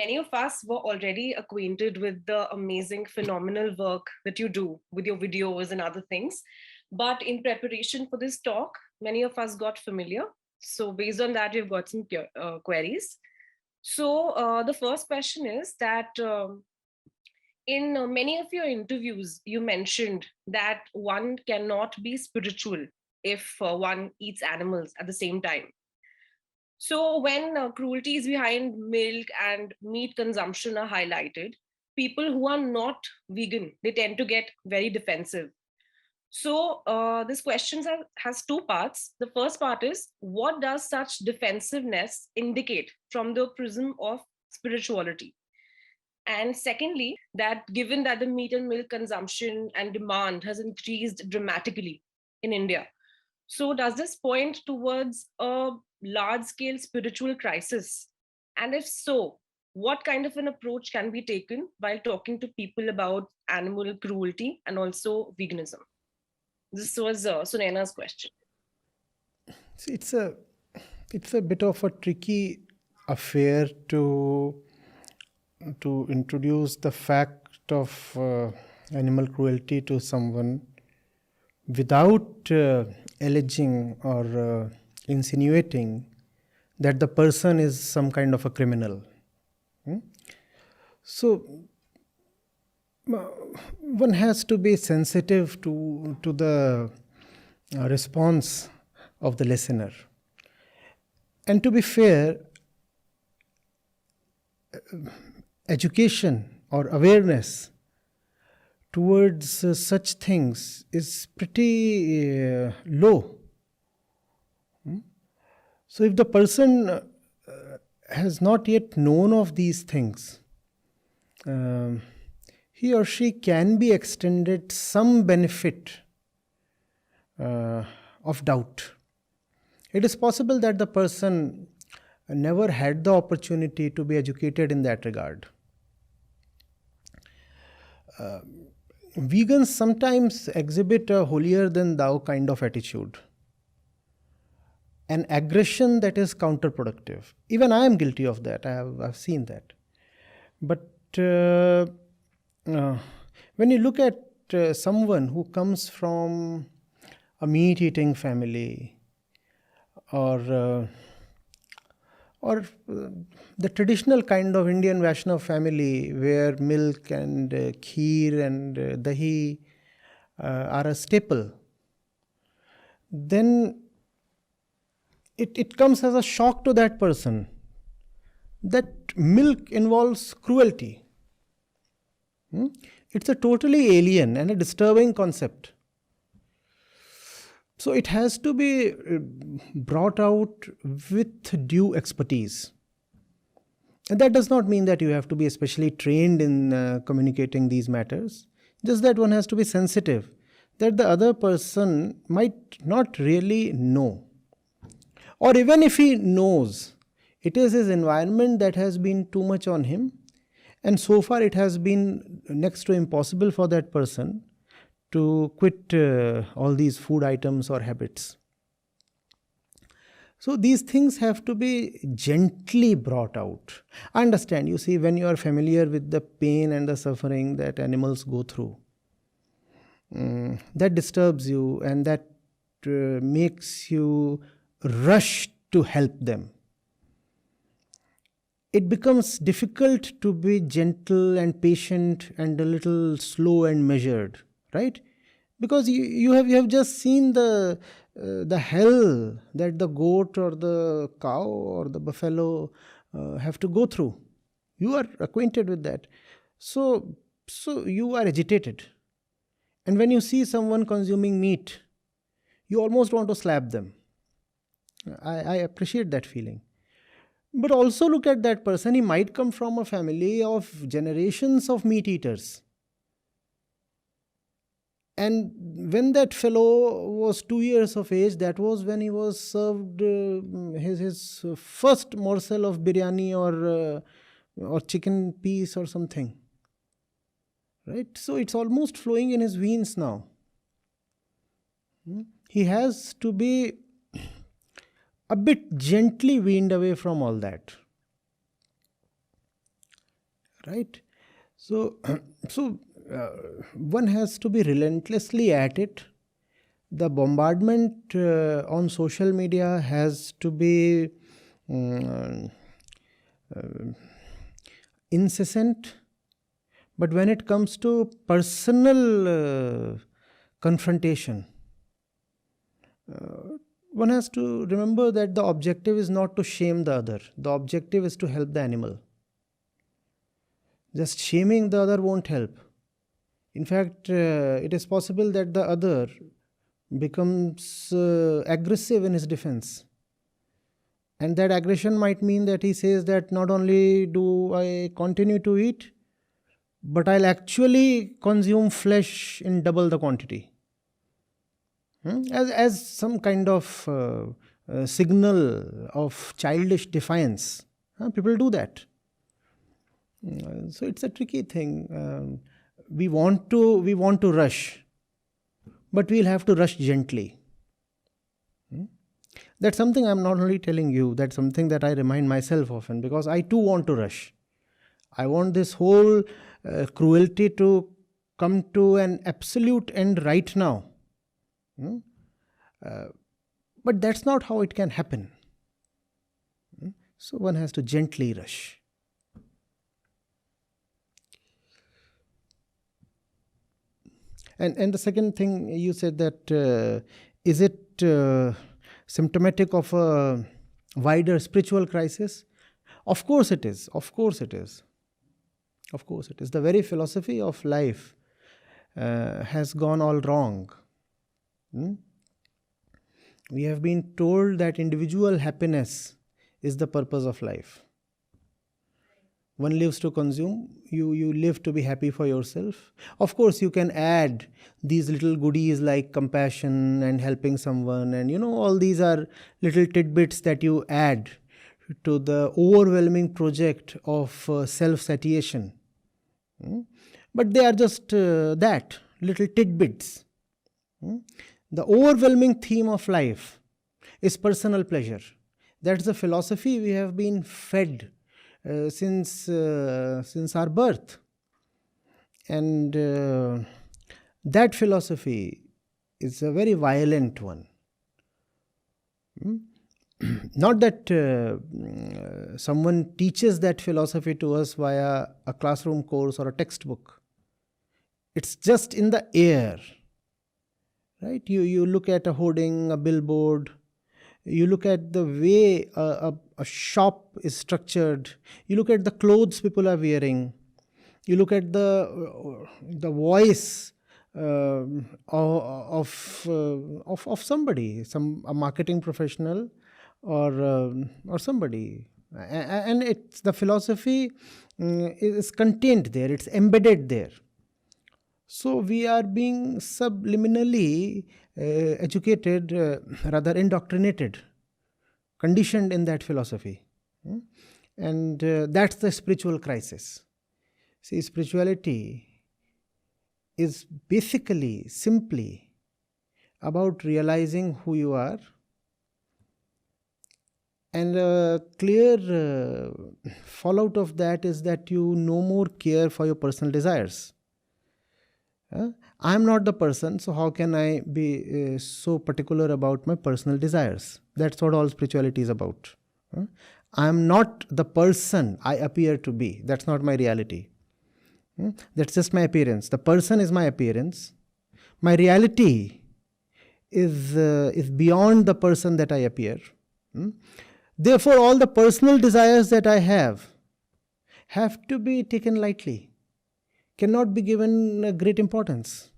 many of us were already acquainted with the amazing, phenomenal work that you do with your videos and other things. But in preparation for this talk, many of us got familiar. So, based on that, we've got some queries. So, the first question is that in many of your interviews, you mentioned that one cannot be spiritual if one eats animals at the same time. So, when cruelties behind milk and meat consumption are highlighted, people who are not vegan, they tend to get very defensive. So, this question has two parts. The first part is, what does such defensiveness indicate from the prism of spirituality? And secondly, that given that the meat and milk consumption and demand has increased dramatically in India, so does this point towards a large scale spiritual crisis? And if so, what kind of an approach can be taken while talking to people about animal cruelty and also veganism? This was Sunaina's question. See, it's a bit of a tricky affair to introduce the fact of animal cruelty to someone without alleging or insinuating that the person is some kind of a criminal. So one has to be sensitive to the response of the listener. And to be fair, education or awareness towards such things is pretty low. So if the person has not yet known of these things, he or she can be extended some benefit of doubt. It is possible that the person never had the opportunity to be educated in that regard. Vegans sometimes exhibit a holier than thou kind of attitude, an aggression that is counterproductive. Even I am guilty of that. I've seen that. But when you look at someone who comes from a meat-eating family, or the traditional kind of Indian Vaishnav family where milk and kheer and dahi are a staple, then it comes as a shock to that person that milk involves cruelty. It's a totally alien and a disturbing concept. So it has to be brought out with due expertise. And that does not mean that you have to be especially trained in communicating these matters. Just that one has to be sensitive that the other person might not really know. Or even if he knows, it is his environment that has been too much on him. And so far it has been next to impossible for that person to quit all these food items or habits. So these things have to be gently brought out. I understand, you see, when you are familiar with the pain and the suffering that animals go through, that disturbs you and that makes you rush to help them. It becomes difficult to be gentle and patient and a little slow and measured. Right? Because you have just seen the hell that the goat or the cow or the buffalo have to go through. You are acquainted with that. So you are agitated. And when you see someone consuming meat, you almost want to slap them. I appreciate that feeling. But also look at that person. He might come from a family of generations of meat eaters. And when that fellow was 2 years of age, that was when he was served his first morsel of biryani or chicken piece or something. Right? So it's almost flowing in his veins now. He has to be a bit gently weaned away from all that. right? So, so one has to be relentlessly at it. The bombardment on social media has to be um, incessant. But when it comes to personal confrontation, one has to remember that the objective is not to shame the other. The objective is to help the animal. Just shaming the other won't help. In fact, it is possible that the other becomes aggressive in his defense. And that aggression might mean that he says that not only do I continue to eat, but I'll actually consume flesh in double the quantity. As some kind of signal of childish defiance. People do that. So it's a tricky thing. We want to rush, but we'll have to rush gently. That's something I'm not only telling you, that's something that I remind myself often, because I too want to rush. I want this whole cruelty to come to an absolute end right now. But that's not how it can happen. So one has to gently rush. And the second thing you said that is it symptomatic of a wider spiritual crisis? Of course it is. Of course it is. Of course it is. The very philosophy of life has gone all wrong. We have been told that individual happiness is the purpose of life. One lives to consume, you live to be happy for yourself. Of course, you can add these little goodies like compassion and helping someone, and all these are little tidbits that you add to the overwhelming project of self-satiation. But they are just that, little tidbits. The overwhelming theme of life is personal pleasure. That's the philosophy we have been fed since our birth. And that philosophy is a very violent one. Not that someone teaches that philosophy to us via a classroom course or a textbook. It's just in the air. Right? You look at a hoarding, a billboard, you look at the way a shop is structured, you look at the clothes people are wearing, you look at the voice of somebody, a marketing professional or somebody, and it's the philosophy is contained there, it's embedded there. So we are being subliminally educated, rather indoctrinated, conditioned in that philosophy. And that's the spiritual crisis. See, spirituality is basically, simply about realizing who you are. And a clear fallout of that is that you no more care for your personal desires. I am not the person, so how can I be so particular about my personal desires? That's what all spirituality is about. I am not the person I appear to be. That's not my reality. That's just my appearance. The person is my appearance. My reality is beyond the person that I appear. Therefore, all the personal desires that I have to be taken lightly. Cannot be given great importance.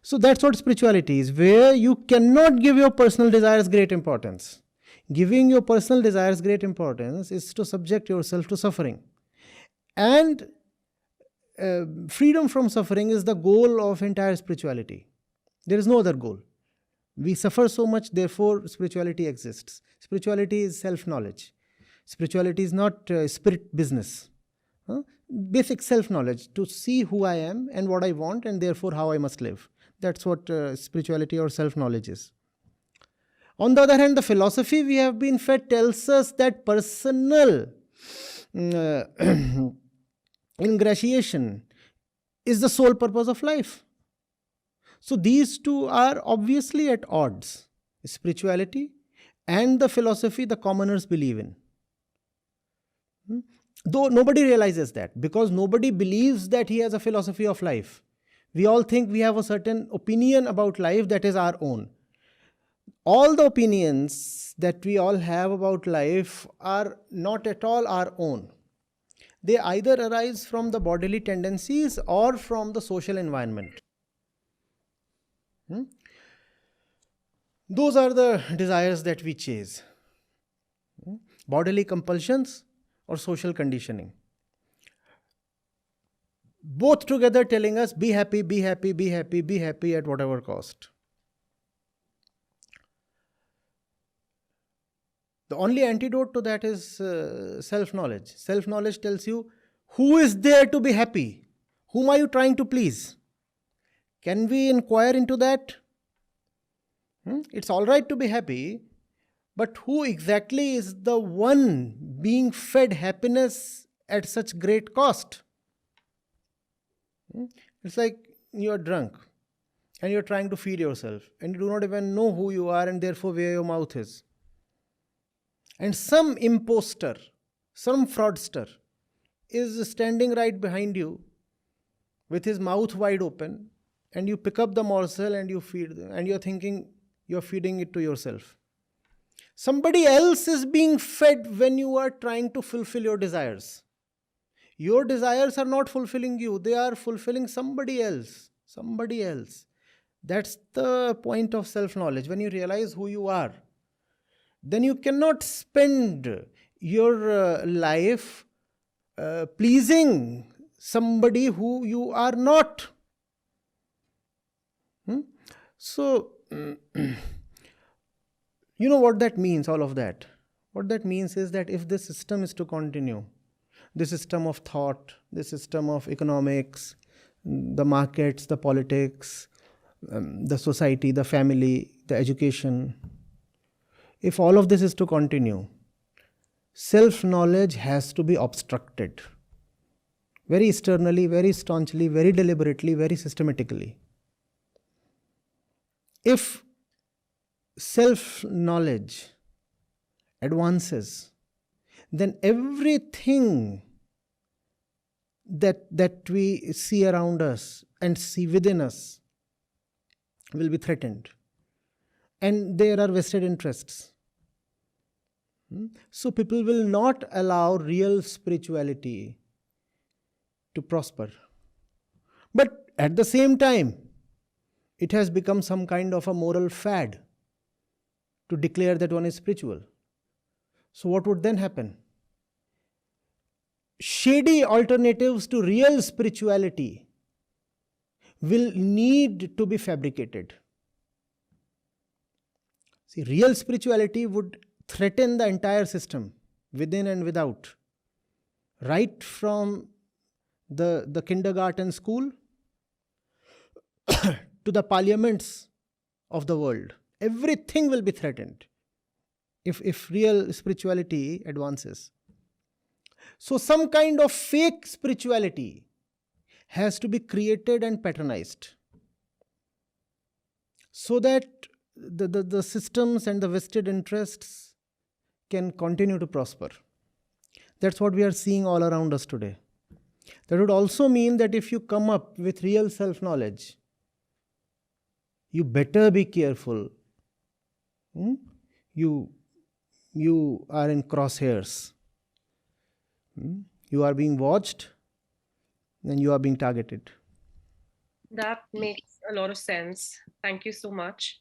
So that's what spirituality is, where you cannot give your personal desires great importance. Giving your personal desires great importance is to subject yourself to suffering. And freedom from suffering is the goal of entire spirituality. There is no other goal. We suffer so much, therefore spirituality exists. Spirituality is self-knowledge. Spirituality is not spirit business. Basic self-knowledge, to see who I am and what I want and therefore how I must live. That's what spirituality or self-knowledge is. On the other hand, the philosophy we have been fed tells us that personal ingratiation is the sole purpose of life. So these two are obviously at odds. Spirituality and the philosophy the commoners believe in. Though nobody realizes that, because nobody believes that he has a philosophy of life. We all think we have a certain opinion about life that is our own. All the opinions that we all have about life are not at all our own. They either arise from the bodily tendencies or from the social environment. Those are the desires that we chase. Bodily compulsions or social conditioning. Both together telling us, be happy, be happy, be happy, be happy at whatever cost. The only antidote to that is self-knowledge. Self-knowledge tells you, who is there to be happy? Whom are you trying to please? Can we inquire into that? It's all right to be happy, but who exactly is the one being fed happiness at such great cost? It's like you're drunk and you're trying to feed yourself and you do not even know who you are and therefore where your mouth is. And some imposter, some fraudster is standing right behind you with his mouth wide open, and you pick up the morsel and you feed them, and you're thinking you're feeding it to yourself. Somebody else is being fed when you are trying to fulfill your desires. Your desires are not fulfilling you, they are fulfilling somebody else. Somebody else. That's the point of self-knowledge. When you realize who you are, then you cannot spend your life pleasing somebody who you are not. So, you know what that means, all of that? What that means is that if this system is to continue, the system of thought, the system of economics, the markets, the politics, the society, the family, the education, if all of this is to continue, self-knowledge has to be obstructed. Very sternly, very staunchly, very deliberately, very systematically. If self-knowledge advances, then everything that we see around us and see within us will be threatened. And there are vested interests. So people will not allow real spirituality to prosper. But at the same time, it has become some kind of a moral fad to declare that one is spiritual. So what would then happen? Shady alternatives to real spirituality will need to be fabricated. See, real spirituality would threaten the entire system, within and without. Right from the kindergarten school to the parliaments of the world. Everything will be threatened if real spirituality advances. So some kind of fake spirituality has to be created and patronized so that the systems and the vested interests can continue to prosper. That's what we are seeing all around us today. That would also mean that if you come up with real self-knowledge, you better be careful. You are in crosshairs. You are being watched and you are being targeted. That makes a lot of sense. Thank you so much.